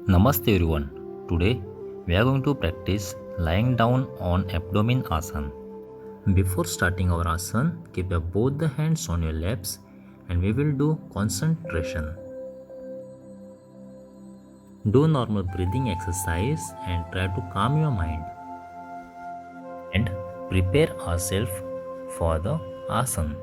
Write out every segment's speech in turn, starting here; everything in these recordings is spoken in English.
Namaste everyone. Today we are going to practice lying down on abdomen asana. Before starting our asana, keep your both the hands on your laps and we will do concentration. Do normal breathing exercise and try to calm your mind and prepare ourselves for the asana.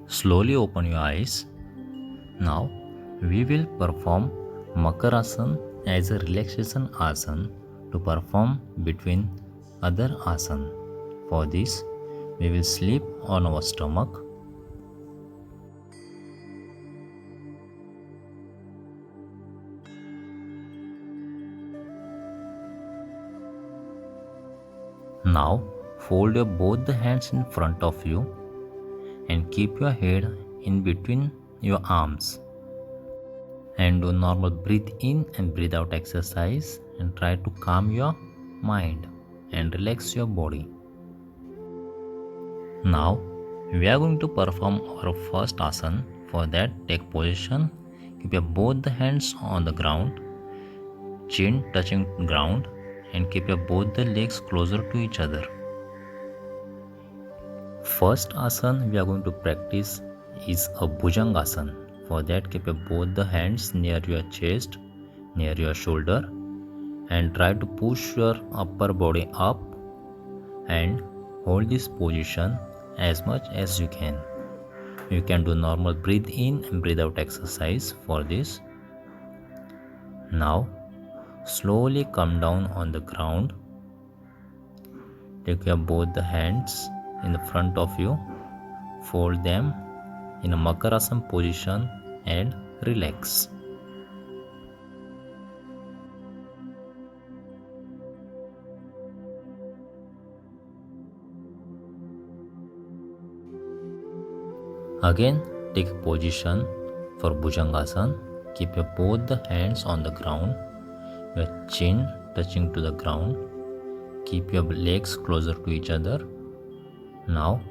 Slowly open your eyes. Now we will perform Makarasana as a relaxation asana to perform between other asana. For this, we will sleep on our stomach. Now fold your both the hands in front of you and keep your head in between your arms. And do normal breathe in and breathe out exercise and try to calm your mind and relax your body. Now we are going to perform our first asana. For that, take position, keep your both the hands on the ground, chin touching ground, and keep your both the legs closer to each other. First asana we are going to practice is a Bhujangasana. For that, keep your both the hands near your chest, near your shoulder, and try to push your upper body up and hold this position as much as you can. You can do normal breathe in and breathe out exercise for this. Now slowly come down on the ground. Take your both the hands in the front of you, fold them in a Makarasana position and relax. Again, take a position for Bhujangasana. Keep your both the hands on the ground, your chin touching to the ground. Keep your legs closer to each other. Now,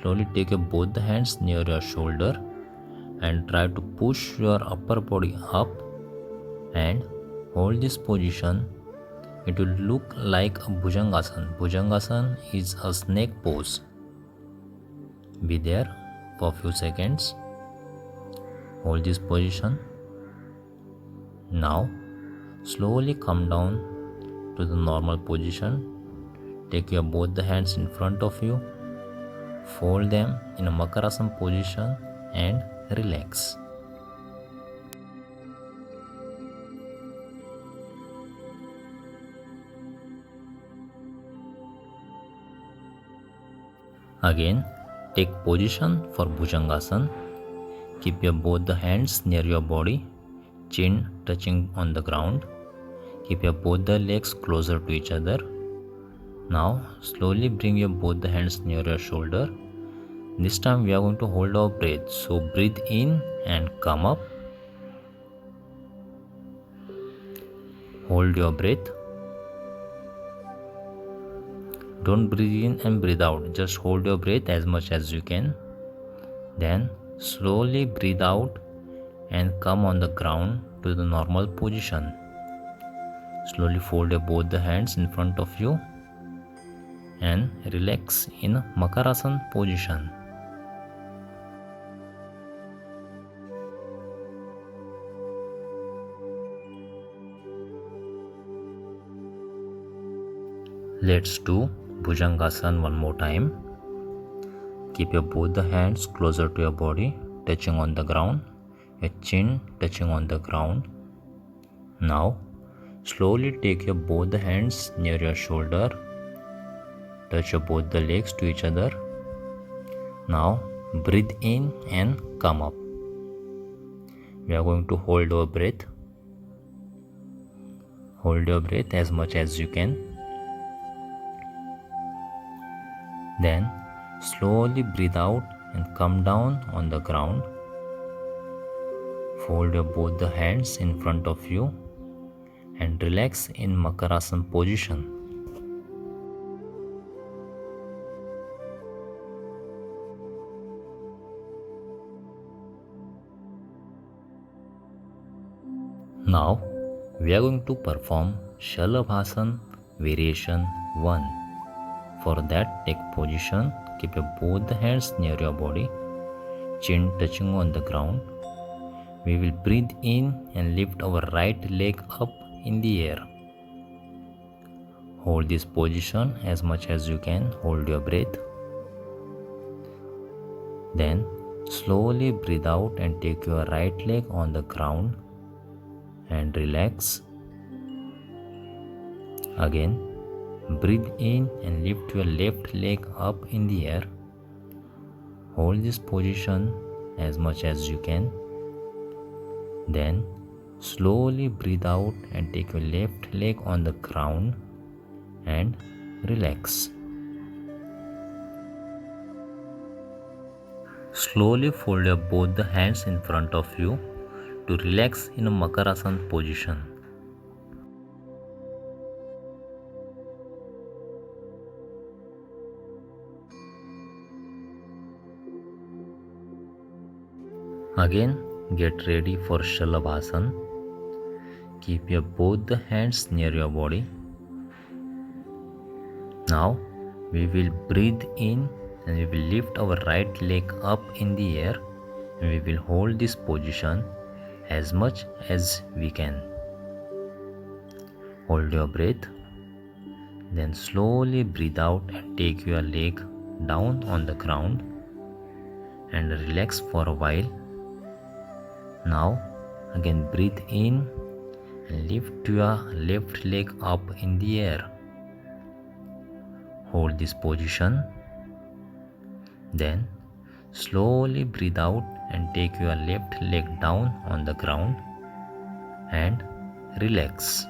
slowly take your both the hands near your shoulder and try to push your upper body up and hold this position. It will look like a Bhujangasana. Bhujangasana is a snake pose. Be there for a few seconds. Hold this position. Now slowly come down to the normal position. Take your both the hands in front of you, fold them in a Makarasana position and relax. Again, take position for Bhujangasana. Keep your both the hands near your body, chin touching on the ground. Keep your both the legs closer to each other. Now slowly bring your both the hands near your shoulder. This time we are going to hold our breath. So breathe in and come up. Hold your breath. Don't breathe in and breathe out. Just hold your breath as much as you can. Then slowly breathe out and come on the ground to the normal position. Slowly fold your both the hands in front of you and relax in Makarasana position. Let's do Bhujangasana one more time. Keep your both the hands closer to your body, touching on the ground, your chin touching on the ground. Now slowly take your both the hands near your shoulder, touch your both the legs to each other. Now breathe in and come up. We are going to hold our breath. Hold your breath as much as you can. Then slowly breathe out and come down on the ground. Fold your both the hands in front of you and relax in Makarasana position. Now we are going to perform Shalabhasana variation 1. For that, take position, keep your both the hands near your body, chin touching on the ground. We will breathe in and lift our right leg up in the air. Hold this position as much as you can. Hold your breath. Then slowly breathe out and take your right leg on the ground and relax. Again, breathe in and lift your left leg up in the air. Hold this position as much as you can. Then slowly breathe out and take your left leg on the ground and relax. Slowly fold your both the hands in front of you to relax in a Makarasana position. Again, get ready for Shalabhasana. Keep your both the hands near your body. Now we will breathe in and we will lift our right leg up in the air and we will hold this position as much as we can. Hold your breath. Then slowly breathe out and take your leg down on the ground and relax for a while. Now again breathe in and lift your left leg up in the air. Hold this position. Then slowly breathe out and take your left leg down on the ground and relax.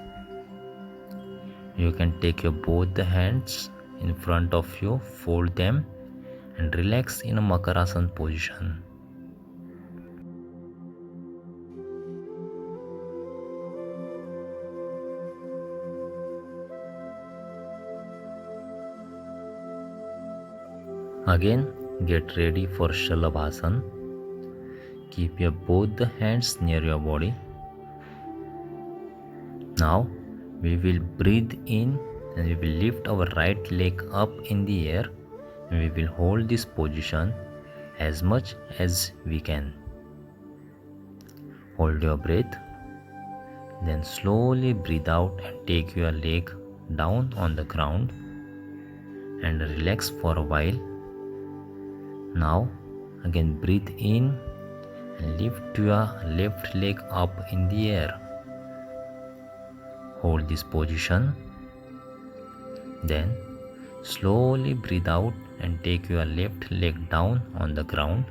You can take your both the hands in front of you, fold them and relax in a Makarasana position. Again, get ready for Shalabhasana. Keep your both the hands near your body. Now we will breathe in and we will lift our right leg up in the air and we will hold this position as much as we can. Hold your breath. Then slowly breathe out and take your leg down on the ground and relax for a while. Now again breathe in and lift your left leg up in the air. Hold this position. Then slowly breathe out and take your left leg down on the ground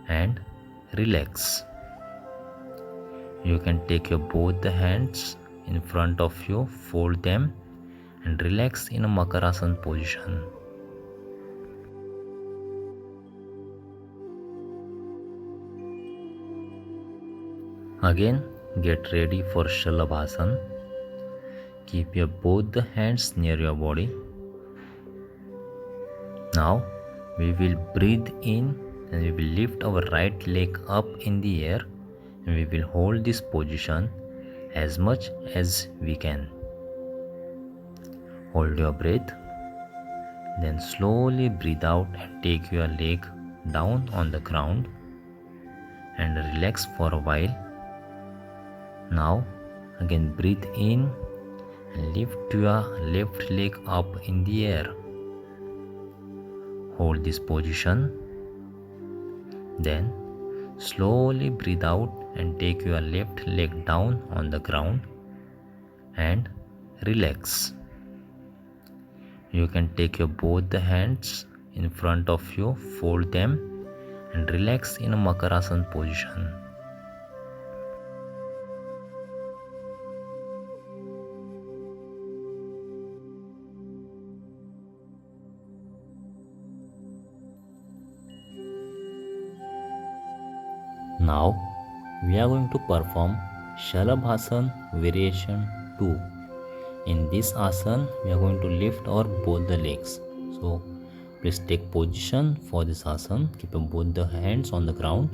and relax. You can take your both the hands in front of you, fold them and relax in a Makarasana position. Again, get ready for Shalabhasana. Keep your both the hands near your body. Now we will breathe in and we will lift our right leg up in the air and we will hold this position as much as we can. Hold your breath. Then slowly breathe out and take your leg down on the ground and relax for a while. Now again breathe in and lift your left leg up in the air. Hold this position. Then slowly breathe out and take your left leg down on the ground and relax. You can take your both the hands in front of you, fold them and relax in a Makarasana position. Now we are going to perform Shalabhasan variation 2. In this asana, we are going to lift our both the legs. So please take position for this asana. Keep both the hands on the ground.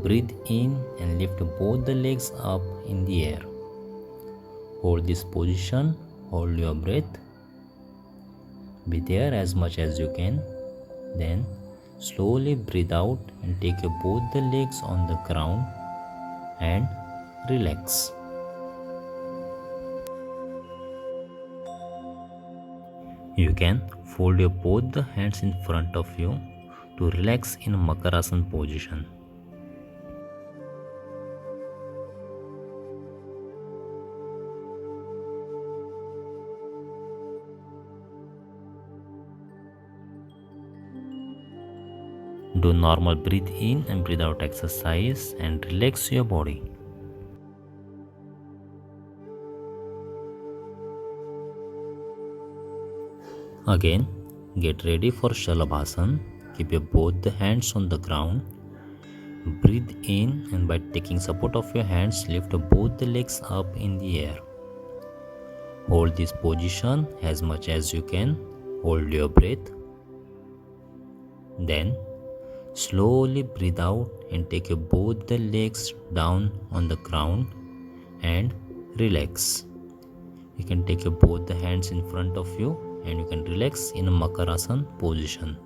Breathe in and lift both the legs up in the air. Hold this position, hold your breath. Be there as much as you can. Then slowly breathe out and take both the legs on the ground and relax. You can fold your both the hands in front of you to relax in Makarasana position. Do normal breathe in and breathe out exercise and relax your body. Again, get ready for Shalabhasan. Keep your both the hands on the ground. Breathe in and by taking support of your hands, lift both the legs up in the air. Hold this position as much as you can. Hold your breath. Then slowly breathe out and take both the legs down on the ground and relax. You can take both the hands in front of you and you can relax in a Makarasana position.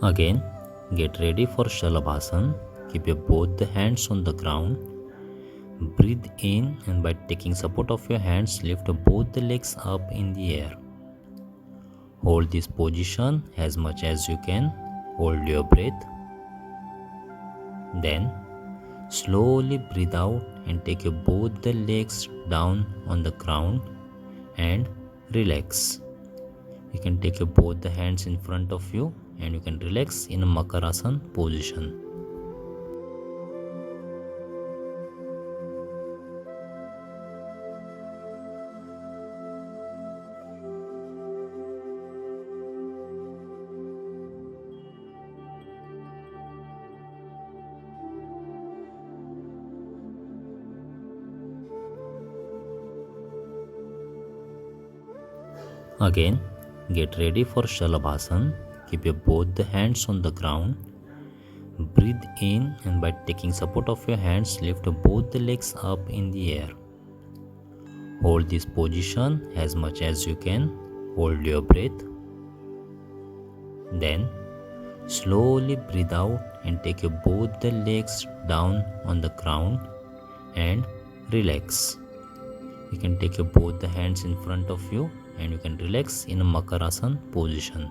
Again, get ready for Shalabhasan. Keep your both the hands on the ground. Breathe in and by taking support of your hands, lift both the legs up in the air. Hold this position as much as you can. Hold your breath. Then slowly breathe out and take both the legs down on the ground and relax. You can take both the hands in front of you and you can relax in a Makarasana position. Again, get ready for Shalabhasan. Keep your both the hands on the ground. Breathe in and by taking support of your hands, lift both the legs up in the air. Hold this position as much as you can. Hold your breath. Then slowly breathe out and take both the legs down on the ground and relax. You can take both the hands in front of you and you can relax in a Makarasana position.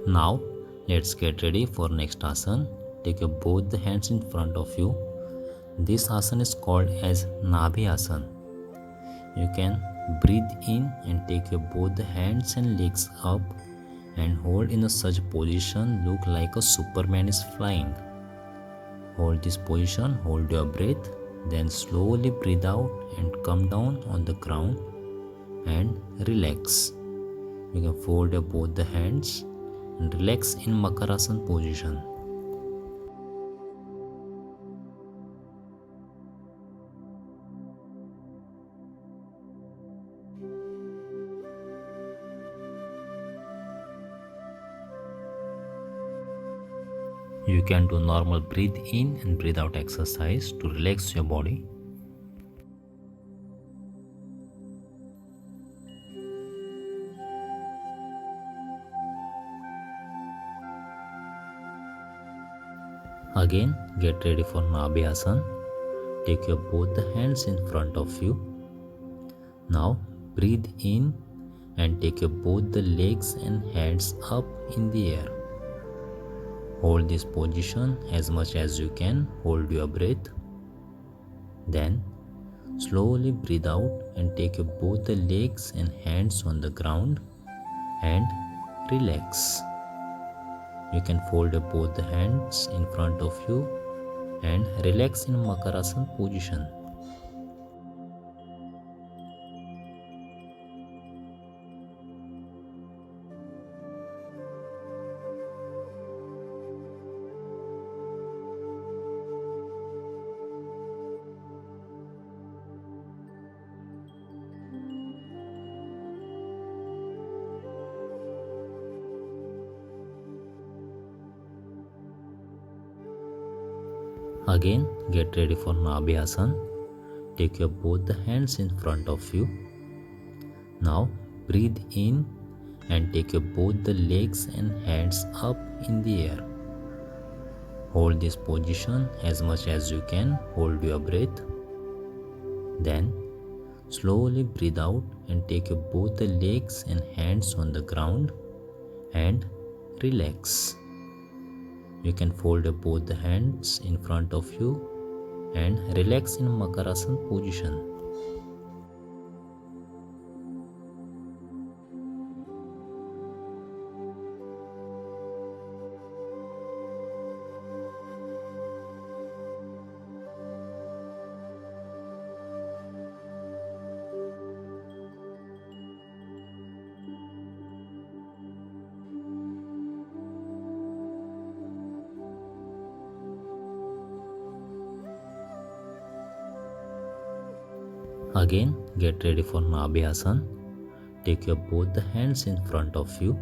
Now let's get ready for next asana. Take both the hands in front of you. This asana is called as Nabhi asana. You can breathe in and take both the hands and legs up and hold in such position, look like a Superman is flying. Hold this position, hold your breath, then slowly breathe out and come down on the ground and relax. You can fold both the hands and relax in Makarasana position. You can do normal breathe in and breathe out exercise to relax your body. Again, get ready for Nabhyasana. Take your both the hands in front of you. Now breathe in and take your both the legs and hands up in the air. Hold this position as much as you can. Hold your breath. Then slowly breathe out and take your both the legs and hands on the ground and relax. You can fold both the hands in front of you and relax in Makarasana position. Again, get ready for Nabhyasana. Take your both the hands in front of you. Now breathe in and take your both the legs and hands up in the air. Hold this position as much as you can. Hold your breath. Then slowly breathe out and take your both the legs and hands on the ground and relax. You can fold both the hands in front of you and relax in Makarasana position. Again, get ready for Nabhyasana. Take your both the hands in front of you.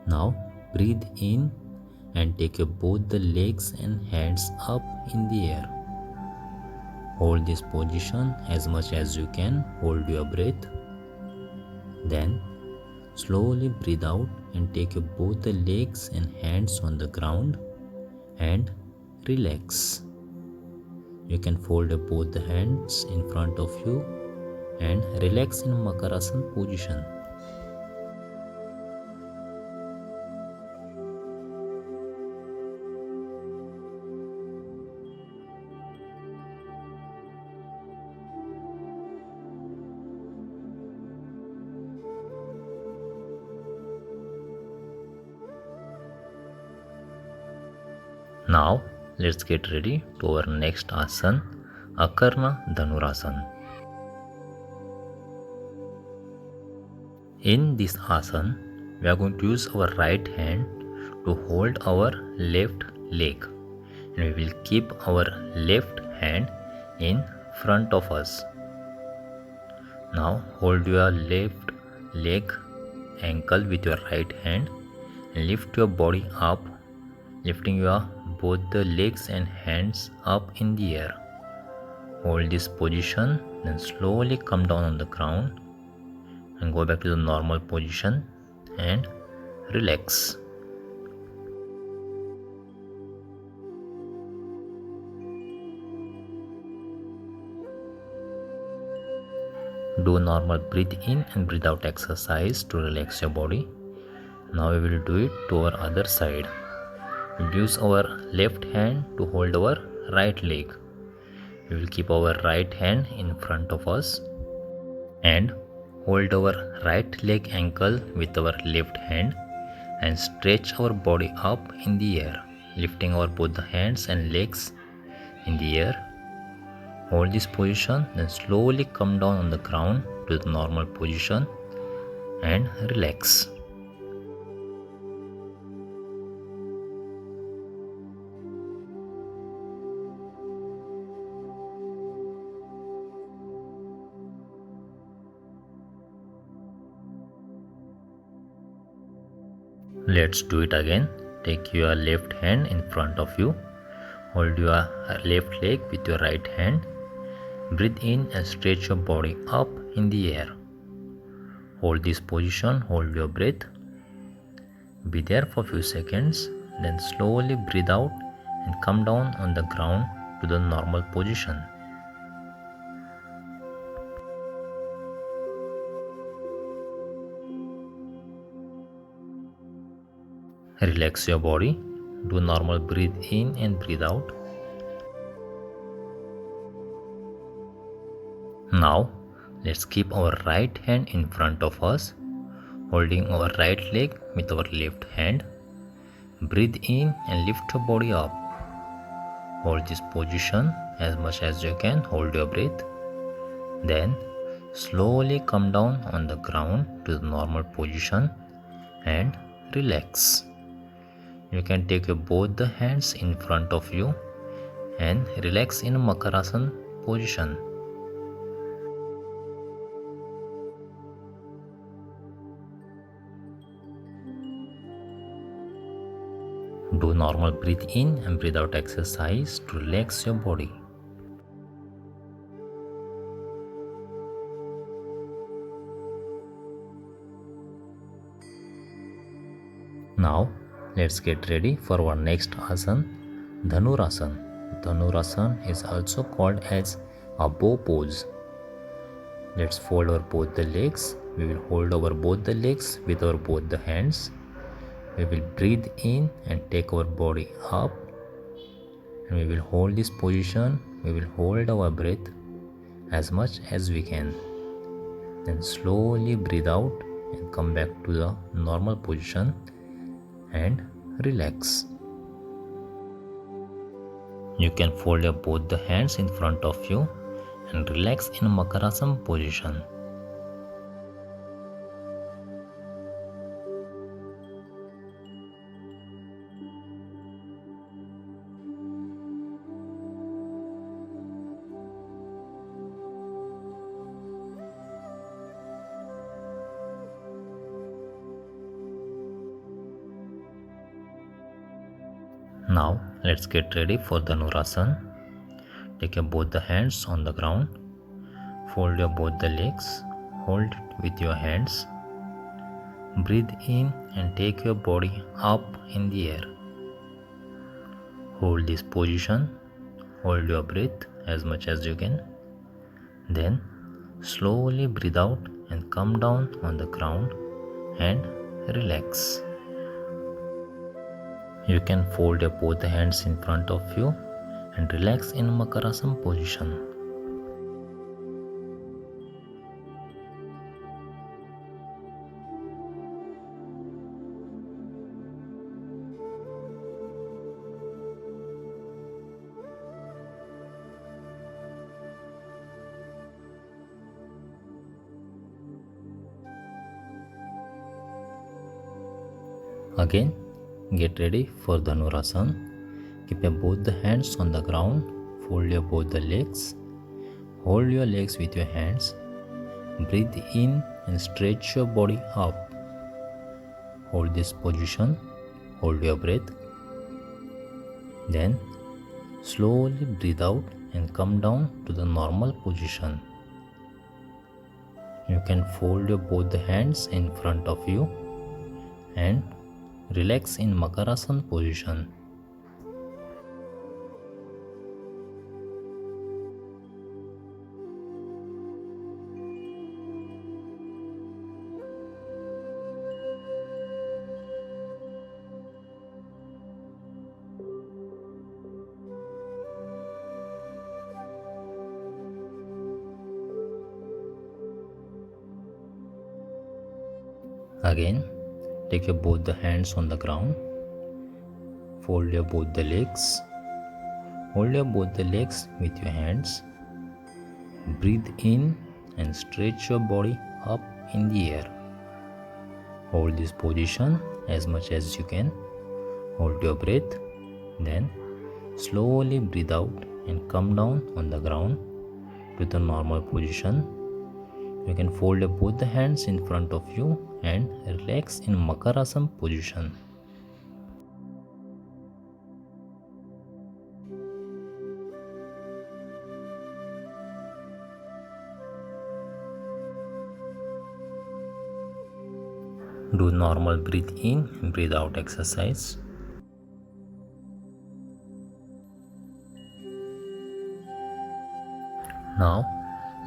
Now breathe in and take your both the legs and hands up in the air. Hold this position as much as you can. Hold your breath. Then slowly breathe out and take your both the legs and hands on the ground and relax. You can fold both the hands in front of you and relax in Makarasana position. Now let's get ready to our next asana, Akarna Dhanurasana. In this asana, we are going to use our right hand to hold our left leg, and we will keep our left hand in front of us. Now hold your left leg ankle with your right hand and lift your body up, lifting your both the legs and hands up in the air. Hold this position, then slowly come down on the ground and go back to the normal position and relax. Do normal breathe in and breathe out exercise to relax your body. Now we will do it to our other side. We use our left hand to hold our right leg. We will keep our right hand in front of us and hold our right leg ankle with our left hand and stretch our body up in the air, lifting our both the hands and legs in the air. Hold this position, then slowly come down on the ground to the normal position and relax. Let's do it again. Take your left hand in front of you. Hold your left leg with your right hand. Breathe in and stretch your body up in the air. Hold this position, hold your breath. Be there for a few seconds, then slowly breathe out and come down on the ground to the normal position. Relax your body. Do normal breathe in and breathe out. Now, let's keep our right hand in front of us, holding our right leg with our left hand. Breathe in and lift your body up. Hold this position as much as you can. Hold your breath. Then, slowly come down on the ground to the normal position and relax. You can take both the hands in front of you and relax in Makarasana position. Do normal breathe in and breathe out exercise to relax your body. Now let's get ready for our next asana, Dhanurasana. Dhanurasana is also called as a bow pose. Let's fold our both the legs. We will hold over both the legs with our both the hands. We will breathe in and take our body up, and we will hold this position. We will hold our breath as much as we can. Then slowly breathe out and come back to the normal position and relax. You can fold your both the hands in front of you and relax in Makarasana position. Now let's get ready for the Dhanurasana. Take your both the hands on the ground. Fold your both the legs. Hold it with your hands. Breathe in and take your body up in the air. Hold this position. Hold your breath as much as you can. Then slowly breathe out and come down on the ground and relax. You can fold your both hands in front of you and relax in Makarasana position. Again, get ready for Dhanurasana. Keep your both the hands on the ground. Fold your both the legs. Hold your legs with your hands. Breathe in and stretch your body up. Hold this position. Hold your breath. Then slowly breathe out and come down to the normal position. You can fold your both the hands in front of you and relax in Makarasana position. Again, take your both the hands on the ground. Fold your both the legs. Hold your both the legs with your hands. Breathe in and stretch your body up in the air. Hold this position as much as you can. Hold your breath. Then slowly breathe out and come down on the ground to the normal position. You can fold both the hands in front of you and relax in Makarasana position. Do normal breathe in and breathe out exercise. Now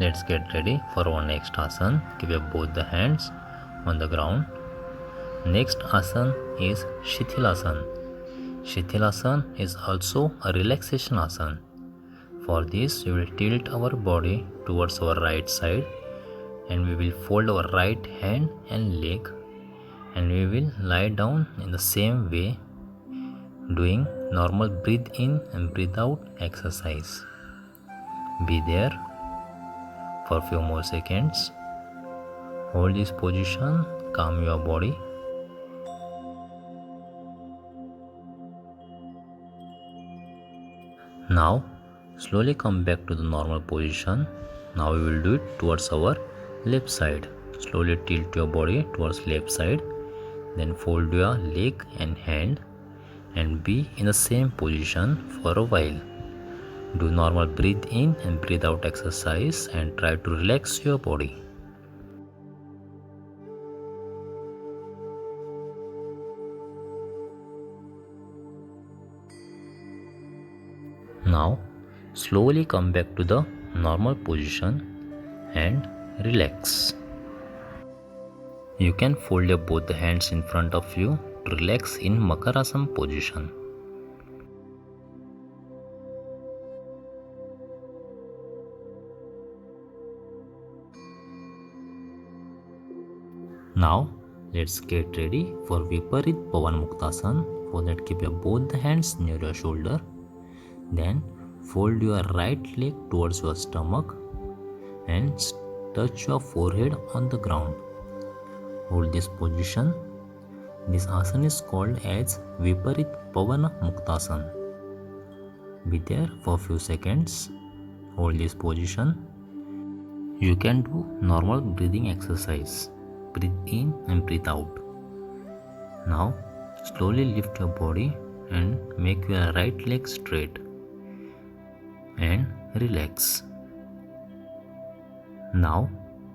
let's get ready for our next asana. Keep your both the hands on the ground. Next asana is Shithilasana. Shithilasana is also a relaxation asana. For this, we will tilt our body towards our right side and we will fold our right hand and leg and we will lie down in the same way, doing normal breathe in and breathe out exercise. Be there for few more seconds. Hold this position, calm your body. Now slowly come back to the normal position. Now we will do it towards our left side. Slowly tilt your body towards left side. Then fold your leg and hand and be in the same position for a while. Do normal breathe in and breathe out exercise and try to relax your body. Now slowly come back to the normal position and relax. You can fold your both hands in front of you to relax in Makarasana position. Now let's get ready for Viparit Pawan Muktasana. For that, keep your both the hands near your shoulder. Then fold your right leg towards your stomach and touch your forehead on the ground. Hold this position. This asana is called as Viparit Pavana Muktasana. Be there for few seconds. Hold this position. You can do normal breathing exercise. Breathe in and breathe out. Now slowly lift your body and make your right leg straight and relax. Now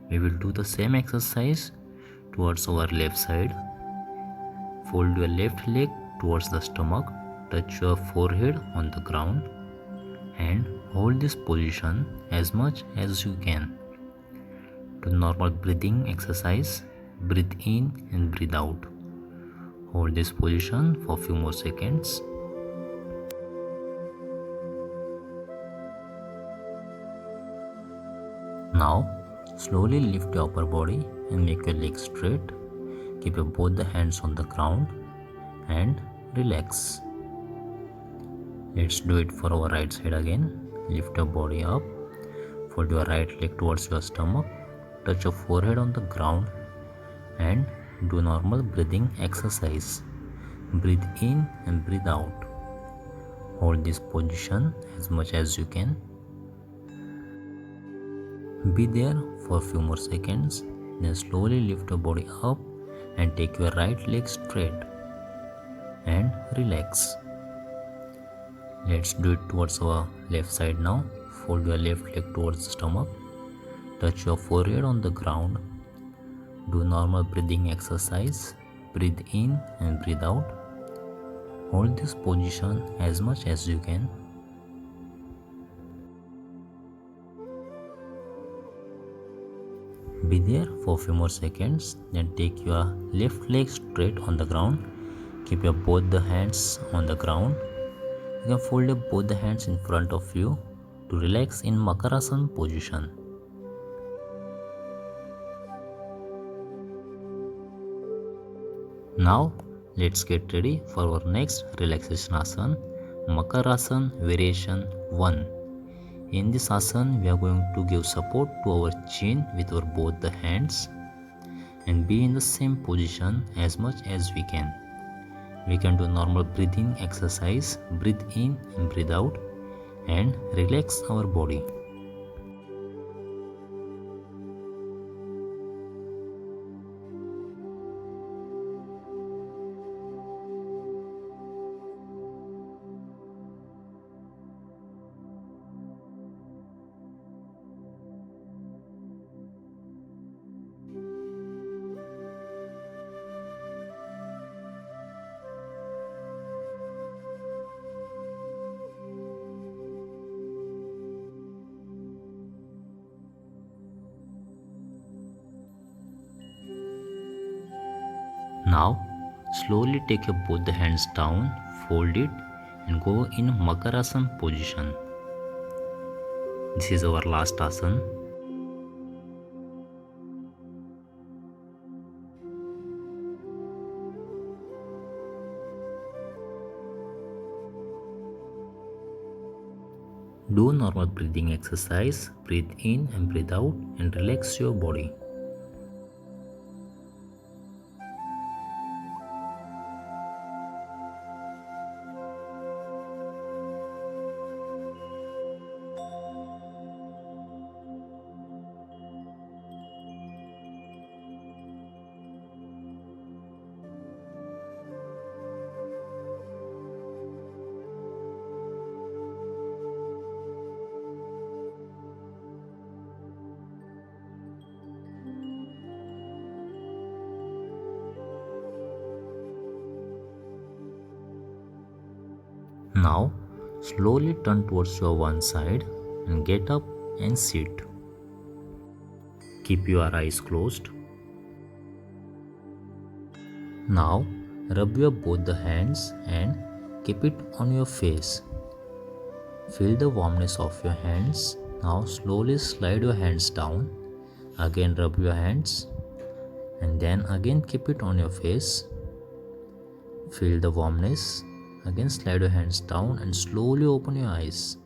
we will do the same exercise towards our left side. Fold your left leg towards the stomach, touch your forehead on the ground and hold this position as much as you can. Do normal breathing exercise. Breathe in and breathe out. Hold this position for a few more seconds. Now slowly lift your upper body and make your legs straight. Keep your both the hands on the ground and relax. Let's do it for our right side again. Lift your body up. Fold your right leg towards your stomach. Touch your forehead on the ground and do normal breathing exercise. Breathe in and breathe out. Hold this position as much as you can. Be there for a few more seconds. Then slowly lift your body up and take your right leg straight and relax. Let's do it towards our left side now. Fold your left leg towards the stomach. Touch your forehead on the ground. Do normal breathing exercise. Breathe in and breathe out. Hold this position as much as you can. Be there for a few more seconds. Then take your left leg straight on the ground. Keep your both the hands on the ground. You can fold your both the hands in front of you to relax in Makarasana position. Now let's get ready for our next relaxation asana, Makarasana variation 1. In this asana, we are going to give support to our chin with our both the hands and be in the same position as much as we can. We can do normal breathing exercise. Breathe in and breathe out and relax our body. Now, slowly take your both the hands down, fold it and go in Makarasana position. This is our last asana. Do normal breathing exercise. Breathe in and breathe out and relax your body. Now, slowly turn towards your one side and get up and sit. Keep your eyes closed. Now, rub your both the hands and keep it on your face. Feel the warmness of your hands. Now, slowly slide your hands down. Again, rub your hands and then again keep it on your face. Feel the warmness. Again, slide your hands down and slowly open your eyes.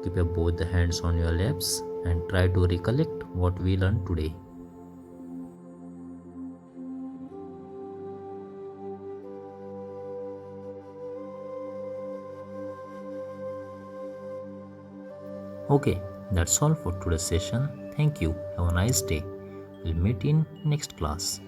Keep your both the hands on your laps and try to recollect what we learned today. Okay, that's all for today's session. Thank you. Have a nice day. We'll meet in next class.